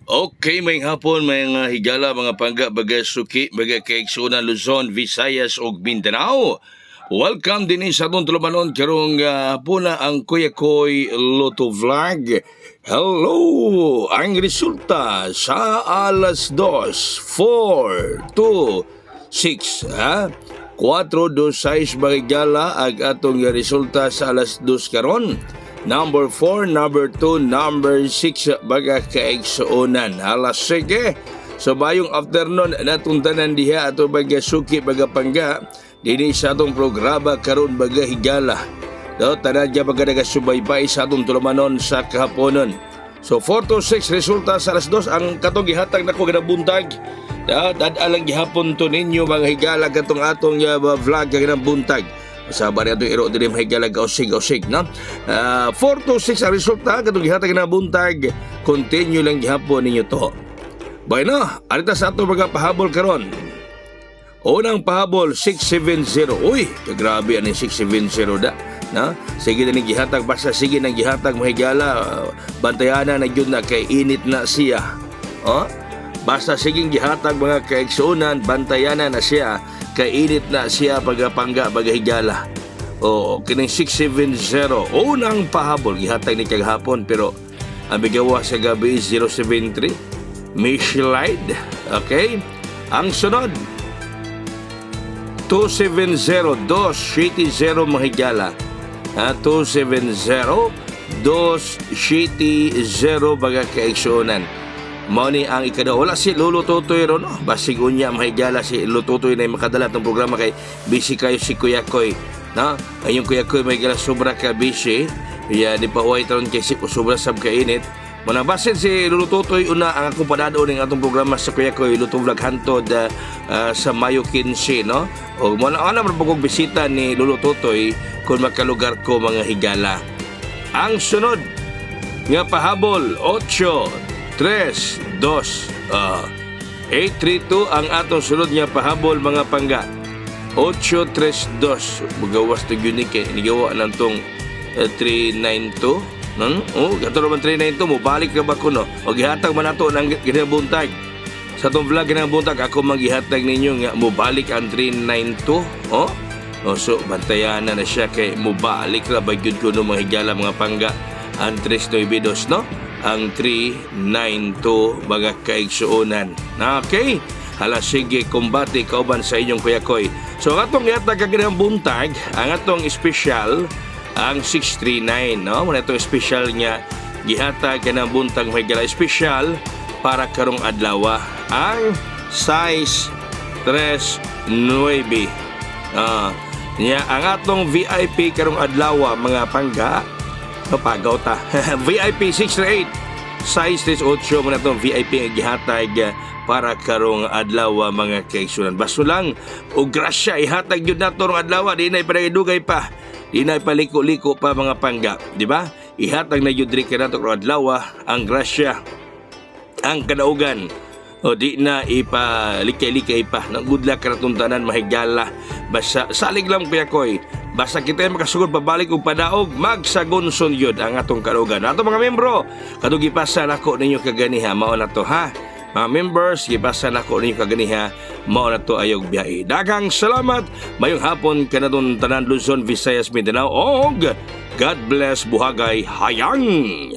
Okay, may hapon, mga higala, mga pangga, baga suki, baga kaigsunan, Luzon, Visayas, ug Mindanao. Welcome din sa atong tulumanon karong puna ang Kuya Koy Lotto Vlog. Hello! Ang resulta sa alas 2, 4, 2, 6, ha? 4, 2, 6 bagigala ang atong resulta sa alas 2 karon. Number 4, number 2, number 6 baga kaigsuonan. Alas sige. So bayong afternoon natuntanan diha ato baga suki baga pangga dinhi sa atong programa karon baga higala. Do tanadya baga nagasubaybay sa atong tulumanon sa kahaponon. So 4 to 6 resulta sa alas 2 ang katong gihatag nako ginabuntag. Dadalang gihapon to ninyo mga higala katong atong vlog ganang buntag. Sabar na itong iro din mahigala gausig, no? 4 to 6 ang resulta, katong gihatag na buntag, continue lang gihapon ninyo to. Bueno, arita sa ato mga pahabol karon. Unang pahabol, 670. Uy, grabe ano yung 670 da. No? Sige na ng gihatag, basta sige ng gihatag mahigala, bantayanan na yun na kay init na siya. Oh? Basta siging gihatag mga kaigsuunan, bantayanan na siya, kainit na siya pagapangga bagahigala. O kining 670 unang pahabol gihatag ni kagahapon pero ang bigawa sa gabi 073 Michelide. Okay, ang sunod 270 270 mahigala, 270 270 baga kaigsuunan. Moni ang ikadaw. Wala si Lolo Totoy ron, no? Basig unya mahigala si Lolo Totoy na makadala ng programa kay busy kayo si Kuya Koy, no? Ayong Kuya Koy mahigala sobra ka busy. Ya di pa huwag taron kay si sobra sab kainit. Muna basin si Lolo Totoy una ang akong panado ng atong programa sa Kuya Koy Lotto Vlog hantod sa Mayo 15, no? O muna ana man pagkog bisita ni Lolo Totoy kung makalugar ko mga higala. Ang sunod nga pahabol 8 3, 2, 832 ang atong sunod nga pahabol mga pangga. 832 magawas to unique nigawa lang tong 392 gato naman 392 mo balik ka ba ko no o gihatag man nato ng ginabuntag sa tong vlog ginabuntag ako magihatag ninyo nga mo balik ang 392 so bantayan na siya kay mo balik ra ba gyud ko no mga higala mga pangga ang 392 no ang 392 mga kaigsuonan. Okay? Hala sige kumbati kauban sa inyong Kuya Koy. So atong yata kaginang buntag, ang atong special ang 639, no? Muna itong special niya gihatag kanang buntag mahigala special para karong adlaw ang size 39. Niya ang atong VIP karong adlaw mga pangga pagaw ta. VIP 638 size 38 mo na itong VIP ang gihatag para karong adlaw mga kaigsunan. Baso lang o grasya ihatag yun na itong adlaw, di na ipadagay pa, di na ipaliko-liko pa mga pangga, di ba? Ihatag na yun ka na itong adlaw ang grasya, ang kadaugan o di na ipalikay-likay pa ng good luck karatong tanan mahigala. Basta salig lang Kuya Koy, basta kita yung makasugod pabalik og padaog magsagonson yun ang atong kalugan. Ato mga membro, kadug ipasan ako ninyo kaganiha mao na to ha. Mga members, ipasan ako ninyo kaganiha mao na to ayog biyahe. Daghang salamat. Mayong hapon kanadon tanan Luzon, Visayas, Mindanao og God bless buhagay hayang.